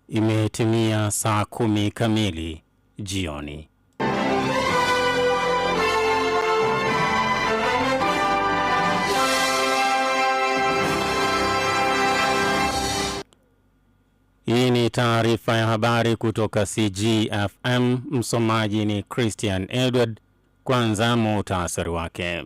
Imetimia saa 10 kamili jioni. Hii ni taarifa ya habari kutoka CGFM. Msomaji ni Christian Edward. Kwanza muhtasari wake.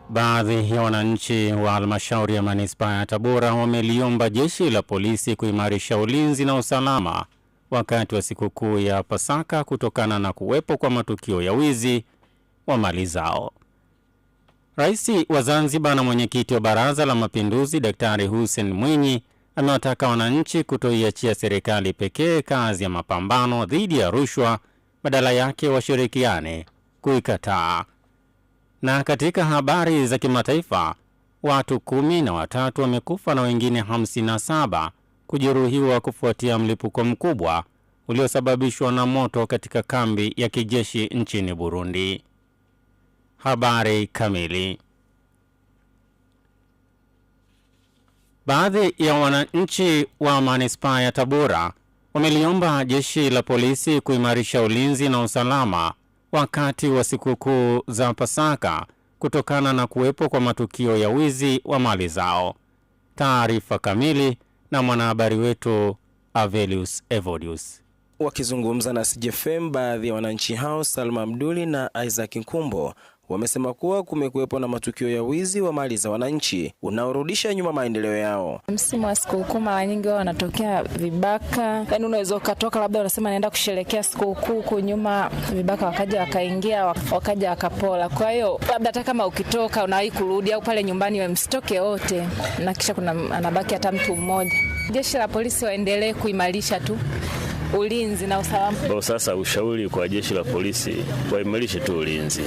Baadhi ya wananchi wa halmashauri ya manispaa ya Tabora wameliomba jeshi la polisi kuimarisha ulinzi na usalama wakati wa sikukuu ya Pasaka kutokana na kuwepo kwa matukio ya wizi wa mali zao. Rais wa Zanzibar na mwenyekiti wa Baraza la Mapinduzi Daktari Hussein Mwinyi amewataka wananchi kutoiachia serikali pekee kazi ya mapambano dhidi ya rushwa, badala yake washirikiane kuikataa. Na katika habari za kimataifa, watu 13 wamekufa na wengine 57 kujeruhiwa kufuatia mlipuko mkubwa uliosababishwa na moto katika kambi ya kijeshi nchini Burundi. Habari kamili. Baadhi ya wananchi wa manispaa ya Tabora wameliomba jeshi la polisi kuimarisha ulinzi na usalama wakati wa sikukuu za Pasaka kutokana na kuwepo kwa matukio ya wizi wa mali zao. Taarifa kamili na mwanahabari wetu Avelius Evodius. Wakizungumza na CGFM, baadhi ya wananchi hao Salma Abduli na Isaac Nkumbo wamesema kuwa kumekuwepo na matukio ya wizi wa mali za wananchi unaorudisha nyuma maendeleo yao. Msimu wa sikukuu mara nyingi wao wanatokea vibaka. Yaani unaweza ukatoka labda unasema naenda kusherehekea sikukuu huko nyuma, vibaka wakaja wakaingia wakaja wakapola. Kwa hiyo labda hata kama ukitoka unawahi kurudi au pale nyumbani wewe msitoke wote na kisha kuna anabaki hata mtu mmoja. Jeshi la polisi waendelee kuimarisha tu ulinzi na usalama. Kwa sasa ushauri kwa jeshi la polisi waimarishe tu ulinzi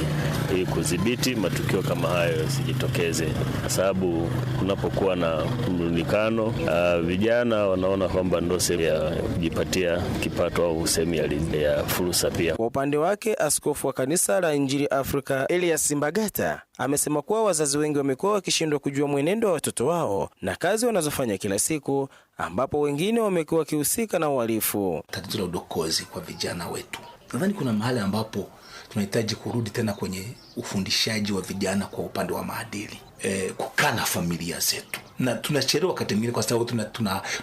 ili kudhibiti matukio kama hayo yasijitokeze, kwa sababu kunapokuwa na mrundikano vijana wanaona kwamba ndio sehemu ya kujipatia kipato au sehemu ya fursa pia. Kwa upande wake, askofu wa kanisa la Injili Afrika Elias Mbagata amesema kuwa wazazi wengi wamekuwa wakishindwa kujua mwenendo wa watoto wao na kazi wanazofanya kila siku, ambapo wengine wamekuwa wakihusika na uhalifu. Tatizo la udokozi kwa vijana wetu, nadhani kuna mahali ambapo tunahitaji kurudi tena kwenye ufundishaji wa vijana kwa upande wa maadili, kukaa na familia zetu. Na tunachelewa wakati mwingine kwa sababu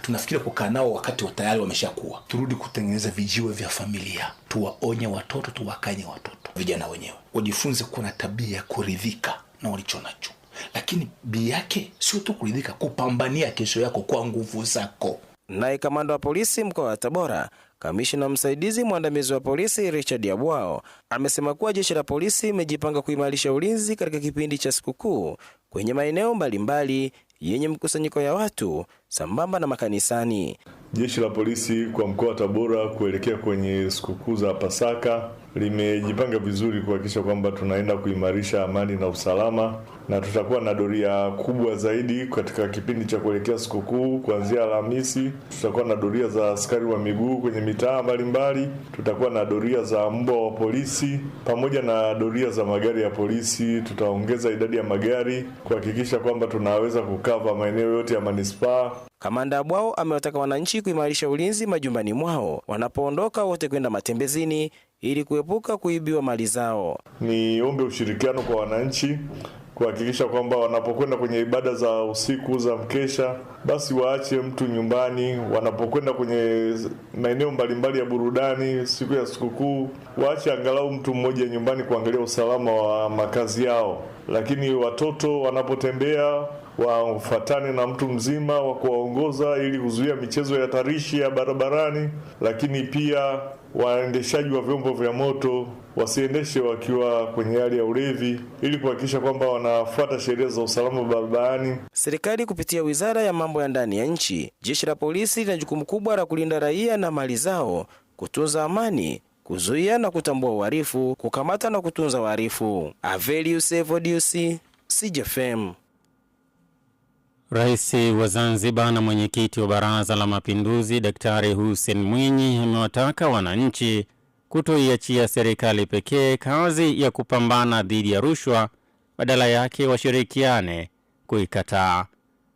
tunafikiri kukaa nao wakati tayari wameshakuwa. Turudi kutengeneza vijiwe vya familia, tuwaonye watoto, tuwakanye watoto. Vijana wenyewe wajifunze kuwa na tabia ya kuridhika na walicho nacho, lakini bi yake sio tu kuridhika, kupambania kesho yako kwa nguvu zako. Naye kamanda wa polisi mkoa wa Tabora, kamishna msaidizi mwandamizi wa polisi Richard Yabwao, amesema kuwa jeshi la polisi imejipanga kuimarisha ulinzi katika kipindi cha sikukuu kwenye maeneo mbalimbali yenye mkusanyiko ya watu sambamba na makanisani. Jeshi la polisi kwa mkoa wa Tabora kuelekea kwenye sikukuu za Pasaka limejipanga vizuri kuhakikisha kwamba tunaenda kuimarisha amani na usalama, na tutakuwa na doria kubwa zaidi katika kipindi cha kuelekea sikukuu. Kuanzia Alhamisi tutakuwa na doria za askari wa miguu kwenye mitaa mbalimbali, tutakuwa na doria za mbwa wa polisi pamoja na doria za magari ya polisi. Tutaongeza idadi ya magari kuhakikisha kwamba tunaweza kukava maeneo yote ya manispaa. Kamanda Abwao amewataka wananchi kuimarisha ulinzi majumbani mwao wanapoondoka wote kwenda matembezini ili kuepuka kuibiwa mali zao. Niombe ushirikiano kwa wananchi kuhakikisha kwamba wanapokwenda kwenye ibada za usiku za mkesha, basi waache mtu nyumbani. Wanapokwenda kwenye maeneo mbalimbali ya burudani siku ya sikukuu, waache angalau mtu mmoja nyumbani kuangalia usalama wa makazi yao. Lakini watoto wanapotembea wafuatane na mtu mzima wa kuwaongoza ili kuzuia michezo ya tarishi ya barabarani. Lakini pia waendeshaji wa vyombo vya moto wasiendeshe wakiwa kwenye hali ya ulevi ili kuhakikisha kwamba wanafuata sheria za usalama barabarani. Serikali kupitia Wizara ya Mambo ya Ndani ya Nchi, jeshi la polisi lina jukumu kubwa la kulinda raia na mali zao, kutunza amani, kuzuia na kutambua uhalifu, kukamata na kutunza wahalifu. Avelius Evodius, CGFM. Rais wa Zanzibar na mwenyekiti wa Baraza la Mapinduzi Daktari Hussein Mwinyi amewataka wananchi kutoiachia serikali pekee kazi ya kupambana dhidi ya rushwa, badala yake washirikiane kuikataa.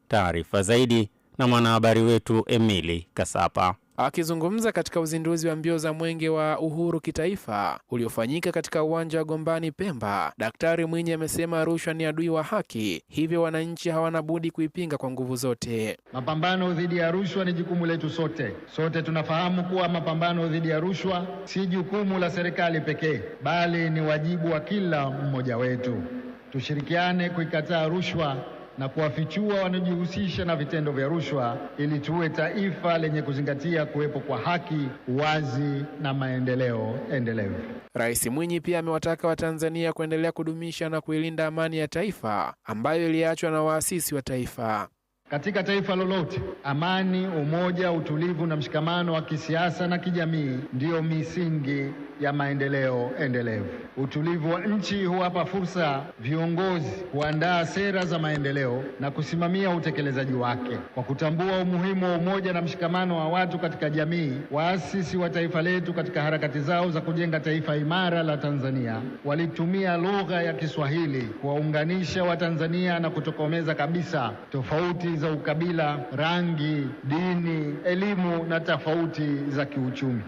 Taarifa zaidi na mwanahabari wetu Emily Kasapa. Akizungumza katika uzinduzi wa mbio za Mwenge wa Uhuru kitaifa uliofanyika katika uwanja wa Gombani Pemba, Daktari Mwinyi amesema rushwa ni adui wa haki, hivyo wananchi hawana budi kuipinga kwa nguvu zote. Mapambano dhidi ya rushwa ni jukumu letu sote. Sote tunafahamu kuwa mapambano dhidi ya rushwa si jukumu la serikali pekee, bali ni wajibu wa kila mmoja wetu. Tushirikiane kuikataa rushwa na kuwafichua wanaojihusisha na vitendo vya rushwa ili tuwe taifa lenye kuzingatia kuwepo kwa haki, uwazi na maendeleo endelevu. Rais Mwinyi pia amewataka Watanzania kuendelea kudumisha na kuilinda amani ya taifa ambayo iliachwa na waasisi wa taifa. Katika taifa lolote, amani, umoja, utulivu na mshikamano wa kisiasa na kijamii ndiyo misingi ya maendeleo endelevu. Utulivu wa nchi huwapa fursa viongozi kuandaa sera za maendeleo na kusimamia utekelezaji wake. Kwa kutambua umuhimu wa umoja na mshikamano wa watu katika jamii, waasisi wa taifa letu katika harakati zao za kujenga taifa imara la Tanzania walitumia lugha ya Kiswahili kuwaunganisha Watanzania na kutokomeza kabisa tofauti za ukabila, rangi, dini, elimu na tofauti za kiuchumi.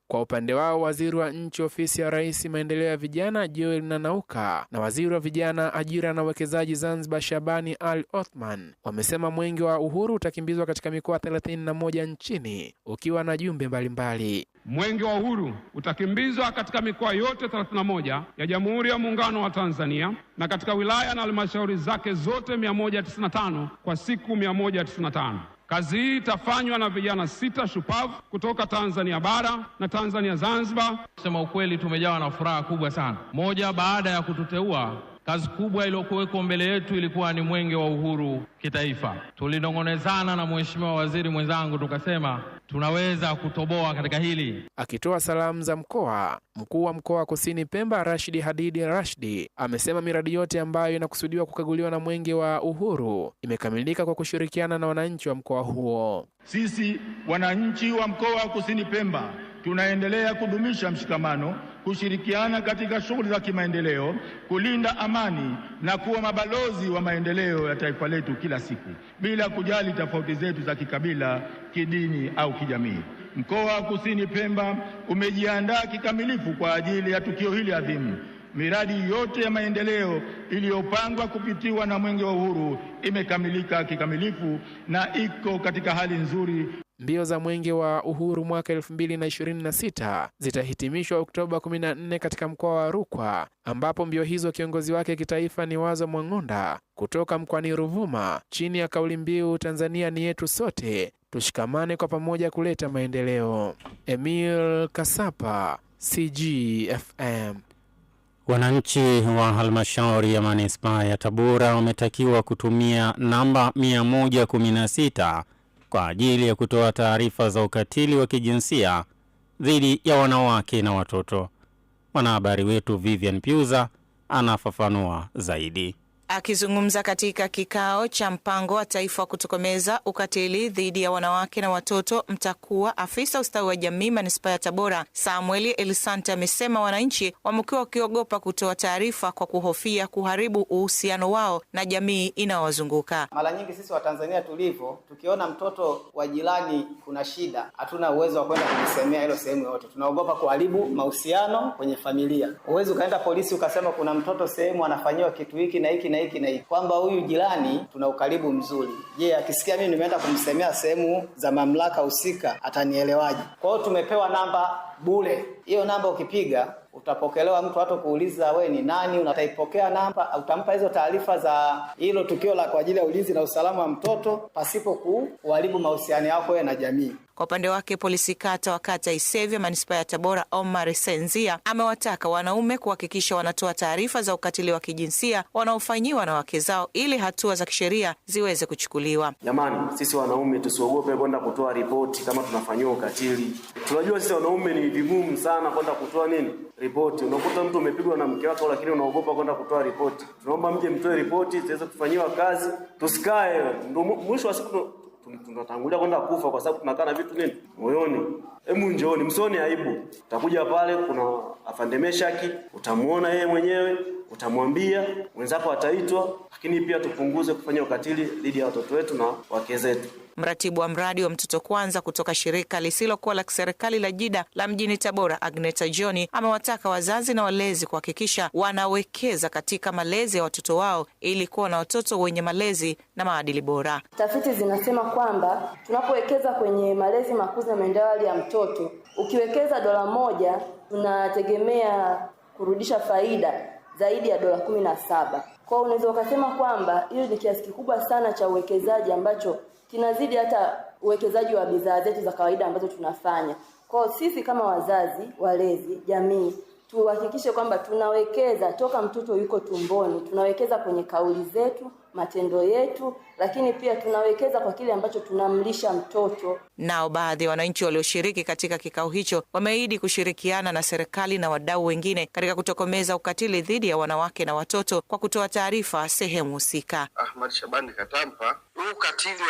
Kwa upande wao, waziri wa nchi ofisi ya Rais maendeleo ya vijana Joel Nanauka na waziri wa vijana, ajira na uwekezaji Zanzibar Shabani Al Othman wamesema Mwenge wa Uhuru utakimbizwa katika mikoa 31 nchini ukiwa na jumbe mbalimbali. Mwenge wa Uhuru utakimbizwa katika mikoa yote 31 ya Jamhuri ya Muungano wa Tanzania na katika wilaya na halmashauri zake zote 195 kwa siku 195. Kazi hii itafanywa na vijana 6 shupavu kutoka Tanzania bara na Tanzania Zanzibar. Kusema ukweli, tumejawa na furaha kubwa sana. Moja, baada ya kututeua, kazi kubwa iliyokuweko mbele yetu ilikuwa ni Mwenge wa Uhuru kitaifa. Tulinong'onezana na Mheshimiwa Waziri mwenzangu tukasema tunaweza kutoboa katika hili. Akitoa salamu za mkoa, mkuu wa mkoa wa Kusini Pemba Rashidi Hadidi Rashidi amesema miradi yote ambayo inakusudiwa kukaguliwa na Mwenge wa Uhuru imekamilika kwa kushirikiana na wananchi wa mkoa huo. Sisi wananchi wa mkoa wa Kusini Pemba tunaendelea kudumisha mshikamano, kushirikiana katika shughuli za kimaendeleo, kulinda amani na kuwa mabalozi wa maendeleo ya taifa letu kila siku bila kujali tofauti zetu za kikabila, kidini au kijamii. Mkoa wa Kusini Pemba umejiandaa kikamilifu kwa ajili ya tukio hili adhimu. Miradi yote ya maendeleo iliyopangwa kupitiwa na Mwenge wa Uhuru imekamilika kikamilifu na iko katika hali nzuri. Mbio za Mwenge wa Uhuru mwaka 2026 zitahitimishwa Oktoba 14 katika mkoa wa Rukwa, ambapo mbio hizo kiongozi wake kitaifa ni Wazo Mwang'onda kutoka mkoani Ruvuma, chini ya kauli mbiu Tanzania ni yetu sote, tushikamane kwa pamoja kuleta maendeleo. Emil Kasapa, CGFM. Wananchi wa halmashauri ya manispaa ya Tabora wametakiwa kutumia namba 116 kwa ajili ya kutoa taarifa za ukatili wa kijinsia dhidi ya wanawake na watoto. Mwanahabari wetu Vivian Piuza anafafanua zaidi. Akizungumza katika kikao cha mpango wa taifa wa kutokomeza ukatili dhidi ya wanawake na watoto MTAKUWA, afisa ustawi wa jamii manispaa ya Tabora Samuel Elisante amesema wananchi wamekuwa wakiogopa kutoa taarifa kwa kuhofia kuharibu uhusiano wao na jamii inayowazunguka. Mara nyingi sisi Watanzania tulivyo, tukiona mtoto wa jirani kuna shida, hatuna uwezo wa kwenda kujisemea hilo sehemu yote. Tunaogopa kuharibu mahusiano kwenye familia. Uwezo ukaenda polisi ukasema kuna mtoto sehemu anafanyiwa kitu hiki na hiki na hiki na hiki, kwamba huyu jirani tuna ukaribu mzuri. Je, akisikia mimi nimeenda kumsemea sehemu za mamlaka husika atanielewaje? Kwa hiyo tumepewa namba bure. Hiyo namba ukipiga utapokelewa, mtu hata kuuliza we ni nani, utaipokea namba, utampa hizo taarifa za hilo tukio la kwa ajili ya ulinzi na usalama wa mtoto pasipo kuharibu mahusiano yako wewe na jamii. Kwa upande wake, polisi kata wa kata Isevya manispaa ya Tabora Omar Senzia amewataka wanaume kuhakikisha wanatoa taarifa za ukatili wa kijinsia wanaofanyiwa na wake zao ili hatua za kisheria ziweze kuchukuliwa. Jamani, sisi wanaume tusiogope kwenda kutoa ripoti kama tunafanyiwa ukatili. Tunajua sisi wanaume ni vigumu sana kwenda kutoa ripoti. Unakuta mtu umepigwa na mke wako lakini unaogopa kwenda kutoa ripoti. Tunaomba mje mtoe ripoti tuweze kufanyiwa kazi. Tusikae mwisho wa siku tunatangulia kwenda kufa kwa sababu tunakaa na vitu moyoni. Hebu njooni, msione aibu. Utakuja pale, kuna afande Meshaki, utamuona yeye mwenyewe, utamwambia, wenzako ataitwa, lakini pia tupunguze kufanya ukatili dhidi ya watoto wetu na wake zetu. Mratibu wa mradi wa Mtoto Kwanza kutoka shirika lisilokuwa la kiserikali la JIDA la mjini Tabora, Agneta John, amewataka wazazi na walezi kuhakikisha wanawekeza katika malezi ya watoto wao ili kuwa na watoto wenye malezi na maadili bora. Tafiti zinasema kwamba tunapowekeza kwenye malezi, makuzi na maendeleo ya mtoto, ukiwekeza $1 tunategemea kurudisha faida zaidi ya $17. Kwa hiyo unaweza ukasema kwamba hiyo ni kiasi kikubwa sana cha uwekezaji ambacho kinazidi hata uwekezaji wa bidhaa zetu za kawaida ambazo tunafanya. Kwa hiyo sisi kama wazazi, walezi, jamii, tuhakikishe kwamba tunawekeza toka mtoto yuko tumboni, tunawekeza kwenye kauli zetu, matendo yetu, lakini pia tunawekeza kwa kile ambacho tunamlisha mtoto. Nao baadhi ya wananchi walioshiriki katika kikao hicho wameahidi kushirikiana na serikali na wadau wengine katika kutokomeza ukatili dhidi ya wanawake na watoto kwa kutoa taarifa sehemu husika. Ahmad Shabani Katampa, huu ukatili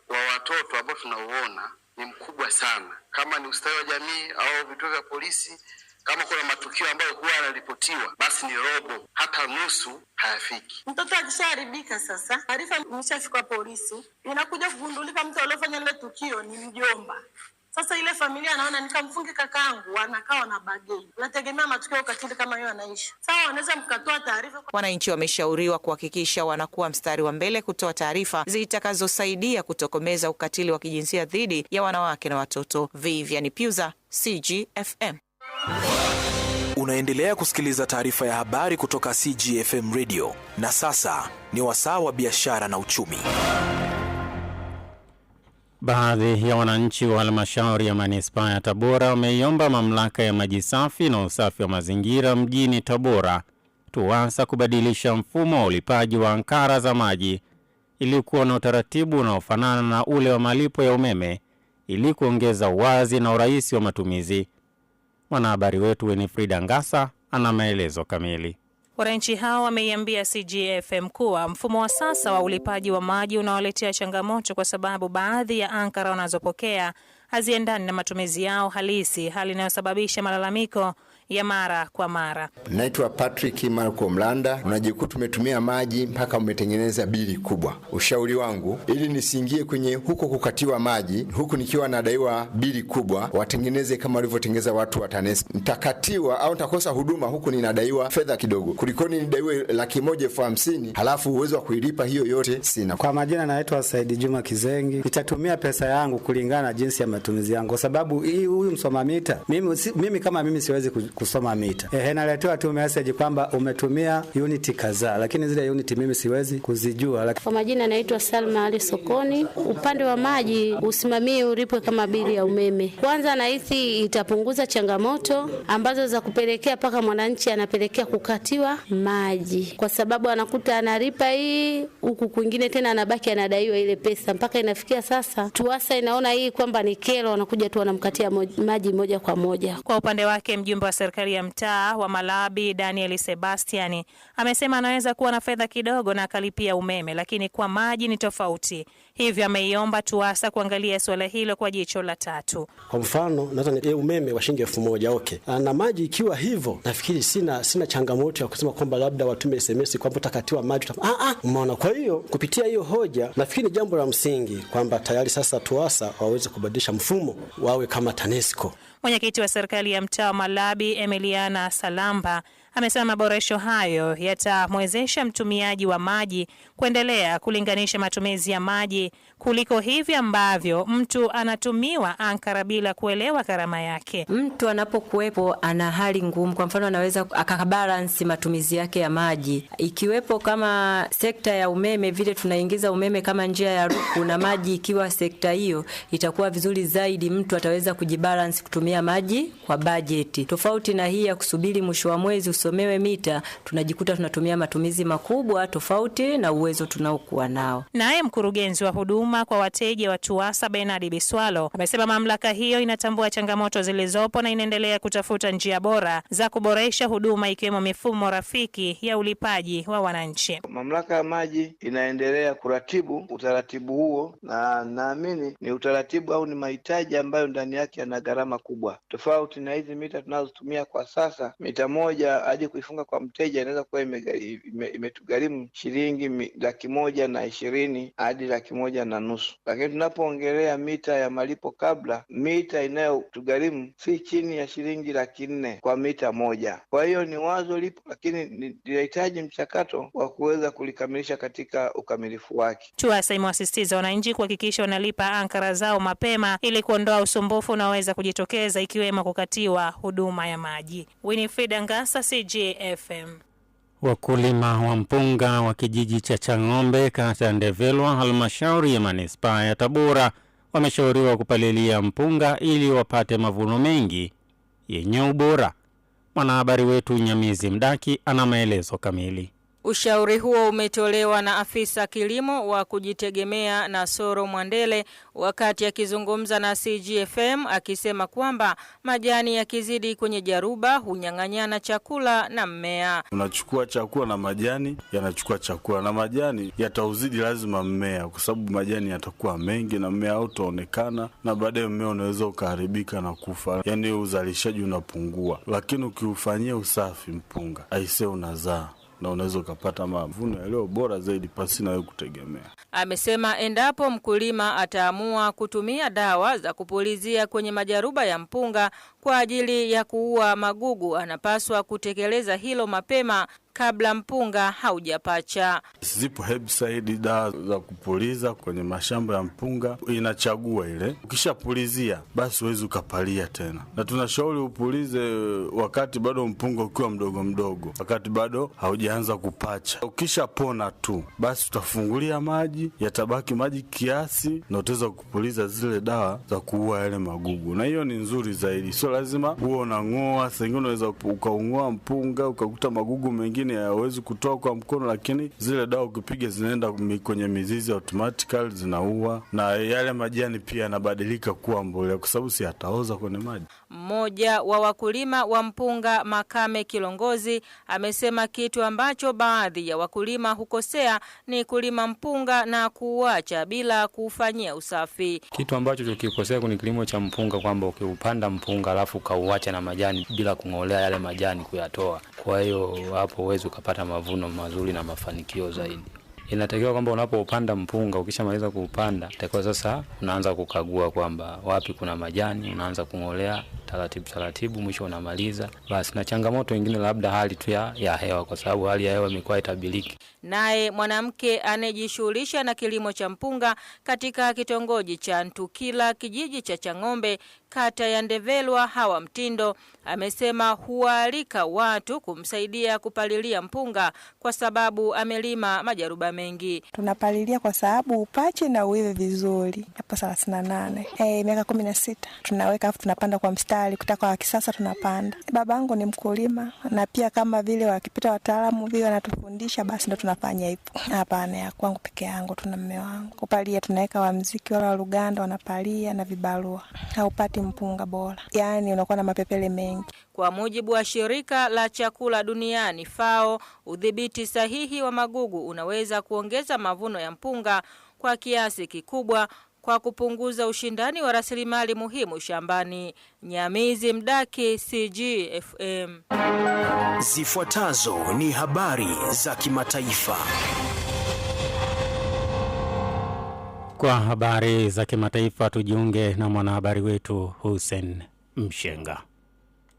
wa watoto ambao tunauona ni mkubwa sana. Kama ni ustawi wa jamii au vituo vya polisi, kama kuna matukio ambayo huwa yanaripotiwa, basi ni robo hata nusu hayafiki. Mtoto akishaharibika sasa, taarifa imeshafika polisi, inakuja kugundulika mtu aliyefanya ile tukio ni mjomba. Sasa ile familia anaona nikamfunge kakaangu, anakaa na bageni. Unategemea matukio ya ukatili kama hiyo yanaisha. Sawa, wanaweza mkatoa taarifa. Wananchi wameshauriwa kuhakikisha wanakuwa mstari wa mbele kutoa taarifa zitakazosaidia kutokomeza ukatili wa kijinsia dhidi ya wanawake na watoto. Vivian Piuza, CGFM. Unaendelea kusikiliza taarifa ya habari kutoka CGFM Radio. Na sasa ni wasaa wa biashara na uchumi. Baadhi ya wananchi wa halmashauri ya manispaa ya Tabora wameiomba mamlaka ya maji safi na usafi wa mazingira mjini Tabora TUWASA kubadilisha mfumo wa ulipaji wa ankara za maji ili kuwa na utaratibu unaofanana na ule wa malipo ya umeme ili kuongeza uwazi na urahisi wa matumizi. Mwanahabari wetu Winifrida Ngasa ana maelezo kamili. Wananchi hao wameiambia CGFM kuwa mfumo wa sasa wa ulipaji wa maji unawaletea changamoto kwa sababu baadhi ya ankara wanazopokea haziendani na matumizi yao halisi, hali inayosababisha malalamiko ya mara kwa mara. Naitwa Patrick Marco Mlanda. Unajikuta umetumia maji mpaka umetengeneza bili kubwa. Ushauri wangu, ili nisiingie kwenye huko kukatiwa maji, huku nikiwa nadaiwa bili kubwa, watengeneze kama walivyotengeneza watu wa TANESCO. Nitakatiwa au nitakosa huduma huku ninadaiwa fedha kidogo, kulikoni nidaiwe 150,000 halafu uwezo wa kuilipa hiyo yote sina. Kwa majina naitwa Saidi Juma Kizengi. Nitatumia pesa yangu kulingana na jinsi ya matumizi yangu, kwa sababu huyu msoma mita, mimi kama mimi siwezi kusoma mita. Naletewa tu message kwamba umetumia unit kadhaa, lakini zile unit mimi siwezi kuzijua. Kwa majina naitwa Salma Ali Sokoni. Upande wa maji usimamie ulipwe kama bili ya umeme. Kwanza nahisi itapunguza changamoto ambazo za kupelekea paka mwananchi anapelekea kukatiwa maji, kwa sababu anakuta analipa hii huku kwingine tena anabaki anadaiwa ile pesa, mpaka inafikia sasa TUWASA inaona hii kwamba ni kero, wanakuja tu wanamkatia maji moja kwa moja. Kwa upande wake mjumbe wa serikali ya mtaa wa Malabi Daniel Sebastiani amesema anaweza kuwa na fedha kidogo na akalipia umeme, lakini kwa maji ni tofauti. Hivyo ameiomba TUWASA kuangalia swala hilo kwa jicho la tatu. Kwa mfano nataka umeme wa shilingi 1,000, okay. Na maji ikiwa hivyo, nafikiri sina changamoto ya kusema kwamba labda watume SMS kwamba utakatiwa maji. Umeona? Kwa hiyo kupitia hiyo hoja nafikiri ni jambo la msingi kwamba tayari sasa TUWASA waweze kubadilisha mfumo wawe kama TANESCO. Mwenyekiti wa serikali ya mtaa wa Malabi Emiliana Salamba amesema maboresho hayo yatamwezesha mtumiaji wa maji kuendelea kulinganisha matumizi ya maji kuliko hivi ambavyo mtu anatumiwa ankara bila kuelewa gharama yake. Mtu anapokuwepo ana hali ngumu, kwa mfano anaweza akabalance matumizi yake ya maji, ikiwepo kama sekta ya umeme vile tunaingiza umeme kama njia ya ruku, na maji ikiwa sekta hiyo, itakuwa vizuri zaidi, mtu ataweza kujibalance kutumia maji kwa bajeti. Tofauti na hii ya kusubiri mwisho wa mwezi tusomewe mita, tunajikuta tunatumia matumizi makubwa tofauti na uwezo tunaokuwa nao. Naye mkurugenzi wa huduma kwa wateja wa TUWASA Bernard Biswalo amesema mamlaka hiyo inatambua changamoto zilizopo na inaendelea kutafuta njia bora za kuboresha huduma, ikiwemo mifumo rafiki ya ulipaji wa wananchi. Mamlaka ya maji inaendelea kuratibu utaratibu huo, na naamini ni utaratibu au ni mahitaji ambayo ndani yake yana gharama kubwa. Tofauti na hizi mita tunazotumia kwa sasa, mita moja hadi kuifunga kwa mteja inaweza kuwa imetugharimu shilingi 120,000 hadi 150,000. Lakini tunapoongelea mita ya malipo kabla, mita inayotugharimu si chini ya shilingi 400,000 kwa mita moja. Kwa hiyo ni wazo lipo, lakini linahitaji mchakato wa kuweza kulikamilisha katika ukamilifu wake. TUWASA imewasisitiza wananchi kuhakikisha wanalipa ankara zao mapema ili kuondoa usumbufu unaoweza kujitokeza, ikiwemo kukatiwa huduma ya maji. Winifrida Ngasa, CGFM. Wakulima wa mpunga wa kijiji cha Chang'ombe, kata ya Ndevelwa, halmashauri ya manispaa ya Tabora, wameshauriwa kupalilia mpunga ili wapate mavuno mengi yenye ubora. Mwanahabari wetu Nyamizi Mdaki ana maelezo kamili. Ushauri huo umetolewa na afisa kilimo wa kujitegemea Nasoro Mwandele wakati akizungumza na CGFM, akisema kwamba majani yakizidi kwenye jaruba hunyang'anyana chakula na mmea. Unachukua chakula na majani yanachukua chakula, na majani yatauzidi lazima mmea, kwa sababu majani yatakuwa mengi na mmea hautaonekana, na baadaye mmea unaweza ukaharibika na kufa. Yaani uzalishaji unapungua. Lakini ukiufanyia usafi mpunga, aise unazaa na unaweza kupata mavuno yaliyo bora zaidi pasi na wewe kutegemea. Amesema endapo mkulima ataamua kutumia dawa za kupulizia kwenye majaruba ya mpunga kwa ajili ya kuua magugu, anapaswa kutekeleza hilo mapema kabla mpunga haujapacha. Zipo herbicide, dawa za kupuliza kwenye mashamba ya mpunga, inachagua ile. Ukishapulizia basi huwezi ukapalia tena. Na tunashauri upulize wakati bado mpunga ukiwa mdogo mdogo, wakati bado haujaanza kupacha. Ukishapona tu basi utafungulia maji, yatabaki maji kiasi, na utaweza kupuliza zile dawa za kuua yale magugu. Na hiyo ni nzuri zaidi. Sio lazima uwe unang'oa, sengine unaweza ukaung'oa mpunga ukakuta magugu mengine hayawezi kutoa kwa mkono, lakini zile dawa ukipiga zinaenda kwenye mizizi automatically zinaua, na yale majani pia yanabadilika kuwa mbolea kwa sababu si yataoza kwenye maji. Mmoja wa wakulima wa mpunga Makame Kilongozi amesema kitu ambacho baadhi ya wakulima hukosea ni kulima mpunga na kuuacha bila kufanyia usafi. Kitu ambacho tukikosea kwenye kilimo cha mpunga kwamba ukiupanda mpunga alafu kauacha na majani bila kung'olea yale majani kuyatoa, kwa hiyo hapo uweze ukapata mavuno mazuri na mafanikio zaidi. Inatakiwa kwamba unapopanda mpunga, ukishamaliza kuupanda, itakuwa sasa unaanza kukagua kwamba wapi kuna majani, unaanza kung'olea taratibu, mwisho unamaliza. Basi na changamoto nyingine labda hali tu ya hewa, kwa sababu hali ya hewa imekuwa itabiriki. Naye mwanamke anejishughulisha na kilimo cha mpunga katika kitongoji cha Ntukila, kijiji cha Chang'ombe, kata ya Ndevelwa, Hawa Mtindo, amesema hualika watu kumsaidia kupalilia mpunga kwa sababu amelima majaruba mengi. Tunapalilia kwa sababu upache na uive vizuri. Hapo 38. Miaka 16. Tunaweka afu tunapanda kwa mstari, kutaka wa kisasa tunapanda. Babangu ni mkulima, na pia kama vile wakipita wataalamu vile wanatufundisha basi ndo tunafanya hivyo. Hapana, ya kwangu peke yangu, tuna mume wangu. Kupalia tunaweka wa muziki wala wa Luganda wanapalia na vibarua. Haupati mpunga bora. Yaani unakuwa na mapepele mengi. Kwa mujibu wa shirika la chakula duniani FAO, udhibiti sahihi wa magugu unaweza kuongeza mavuno ya mpunga kwa kiasi kikubwa kwa kupunguza ushindani wa rasilimali muhimu shambani. Nyamizi Mdaki, CGFM. Zifuatazo ni habari za kimataifa. Kwa habari za kimataifa tujiunge na mwanahabari wetu Hussein Mshenga.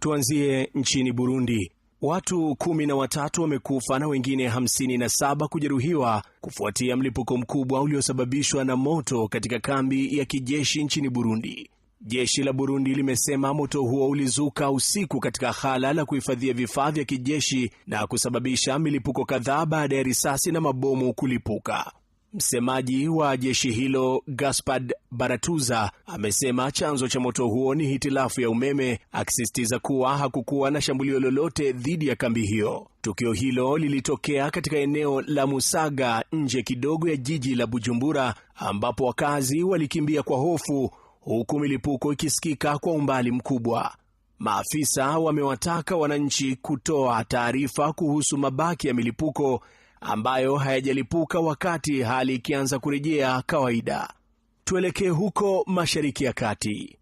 Tuanzie nchini Burundi. Watu 13 wamekufa na wengine 57 kujeruhiwa kufuatia mlipuko mkubwa uliosababishwa na moto katika kambi ya kijeshi nchini Burundi. Jeshi la Burundi limesema moto huo ulizuka usiku katika ghala la kuhifadhia vifaa vya kijeshi na kusababisha milipuko kadhaa baada ya risasi na mabomu kulipuka. Msemaji wa jeshi hilo Gaspard Baratuza amesema chanzo cha moto huo ni hitilafu ya umeme, akisisitiza kuwa hakukuwa na shambulio lolote dhidi ya kambi hiyo. Tukio hilo lilitokea katika eneo la Musaga nje kidogo ya jiji la Bujumbura, ambapo wakazi walikimbia kwa hofu huku milipuko ikisikika kwa umbali mkubwa. Maafisa wamewataka wananchi kutoa taarifa kuhusu mabaki ya milipuko ambayo hayajalipuka wakati hali ikianza kurejea kawaida. Tuelekee huko Mashariki ya Kati.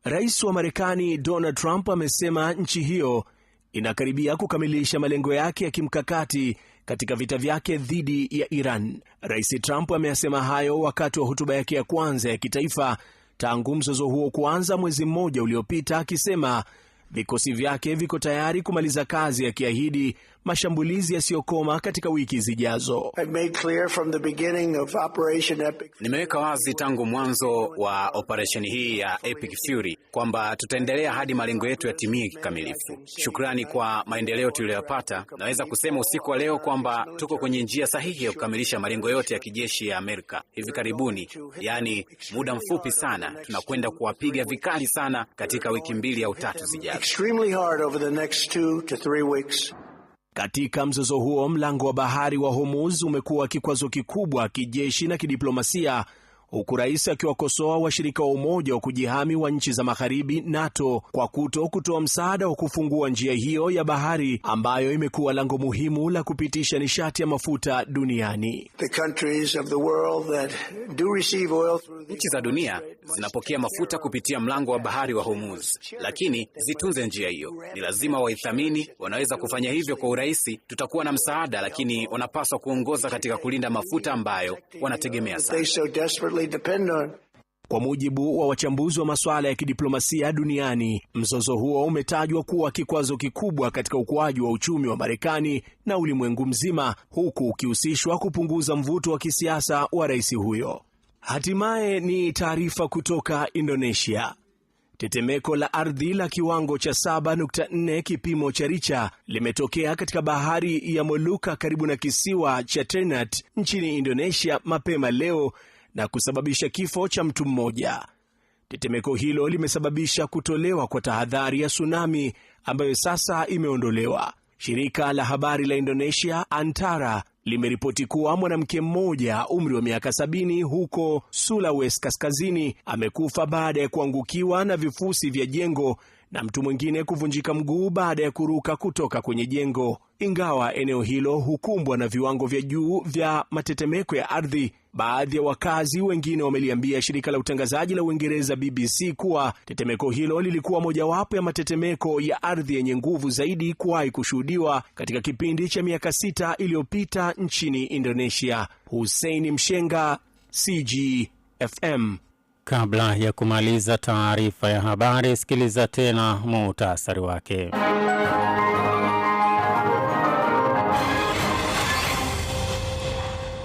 Rais wa Marekani Donald Trump amesema nchi hiyo inakaribia kukamilisha malengo yake ya kimkakati katika vita vyake dhidi ya Iran. Rais Trump ameyasema hayo wakati wa hotuba yake ya kwanza ya kitaifa tangu mzozo huo kuanza mwezi mmoja uliopita, akisema vikosi vyake viko tayari kumaliza kazi, akiahidi mashambulizi yasiyokoma katika wiki zijazo. Nimeweka wazi tangu mwanzo wa operesheni hii ya Epic Fury kwamba tutaendelea hadi malengo yetu yatimie kikamilifu. Shukrani kwa maendeleo tuliyopata, naweza kusema usiku wa leo kwamba tuko kwenye njia sahihi ya kukamilisha malengo yote ya kijeshi ya Amerika. Hivi karibuni, yani muda mfupi sana, tunakwenda kuwapiga vikali sana katika wiki 2 au 3 zijazo. Katika mzozo huo, mlango wa bahari wa Hormuz umekuwa kikwazo kikubwa kijeshi na kidiplomasia, huku rais akiwakosoa washirika wa Umoja wa kujihami wa nchi za Magharibi NATO kwa kutoa msaada wa kufungua njia hiyo ya bahari ambayo imekuwa lango muhimu la kupitisha nishati ya mafuta duniani. Nchi za dunia zinapokea mafuta kupitia mlango wa bahari wa Hormuz, lakini zitunze njia hiyo. Ni lazima waithamini. Wanaweza kufanya hivyo kwa urahisi, tutakuwa na msaada, lakini wanapaswa kuongoza katika kulinda mafuta ambayo wanategemea sana. Kwa mujibu wa wachambuzi wa masuala ya kidiplomasia duniani, mzozo huo umetajwa kuwa kikwazo kikubwa katika ukuaji wa uchumi wa Marekani na ulimwengu mzima, huku ukihusishwa kupunguza mvuto wa kisiasa wa rais huyo. Hatimaye ni taarifa kutoka Indonesia. Tetemeko la ardhi la kiwango cha 7.4 kipimo cha Richter limetokea katika bahari ya Molucca karibu na kisiwa cha Ternate nchini Indonesia mapema leo na kusababisha kifo cha mtu mmoja. Tetemeko hilo limesababisha kutolewa kwa tahadhari ya tsunami ambayo sasa imeondolewa. Shirika la habari la Indonesia Antara limeripoti kuwa mwanamke mmoja umri wa miaka 70 huko Sulawesi Kaskazini amekufa baada ya kuangukiwa na vifusi vya jengo na mtu mwingine kuvunjika mguu baada ya kuruka kutoka kwenye jengo. Ingawa eneo hilo hukumbwa na viwango vya juu vya matetemeko ya ardhi, baadhi ya wakazi wengine wameliambia shirika la utangazaji la Uingereza BBC kuwa tetemeko hilo lilikuwa mojawapo ya matetemeko ya ardhi yenye nguvu zaidi kuwahi kushuhudiwa katika kipindi cha miaka 6 iliyopita nchini Indonesia. Hussein Mshenga, CGFM. Kabla ya kumaliza taarifa ya habari, sikiliza tena muhtasari wake.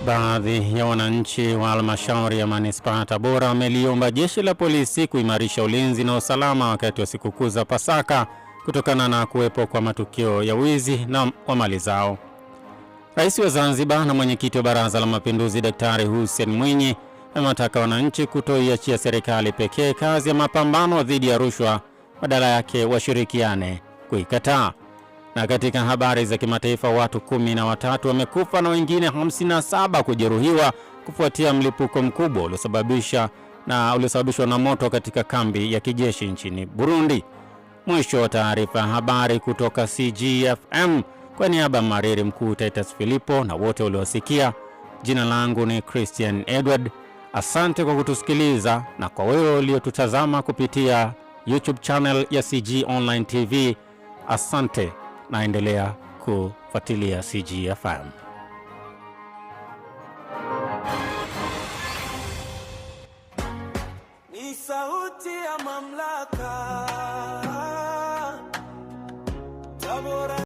Baadhi ya wananchi wa halmashauri ya manispaa ya Tabora wameliomba jeshi la polisi kuimarisha ulinzi na usalama wakati wa sikukuu za Pasaka kutokana na kuwepo kwa matukio ya wizi na wa mali zao. Rais wa Zanzibar na mwenyekiti wa Baraza la Mapinduzi Daktari Hussein Mwinyi amewataka wananchi kutoiachia serikali pekee kazi ya mapambano dhidi ya rushwa, badala yake washirikiane kuikataa. Na katika habari za kimataifa, watu 13 wamekufa na wengine 57 kujeruhiwa kufuatia mlipuko mkubwa uliosababishwa na moto katika kambi ya kijeshi nchini Burundi. Mwisho wa taarifa ya habari kutoka CGFM. Kwa niaba ya Mariri Mkuu Titus Filipo na wote waliosikia, jina langu ni Christian Edward. Asante kwa kutusikiliza, na kwa wewe uliotutazama kupitia YouTube channel ya CG Online TV, asante, naendelea kufuatilia CGFM. Ni sauti ya mamlaka. Tabora.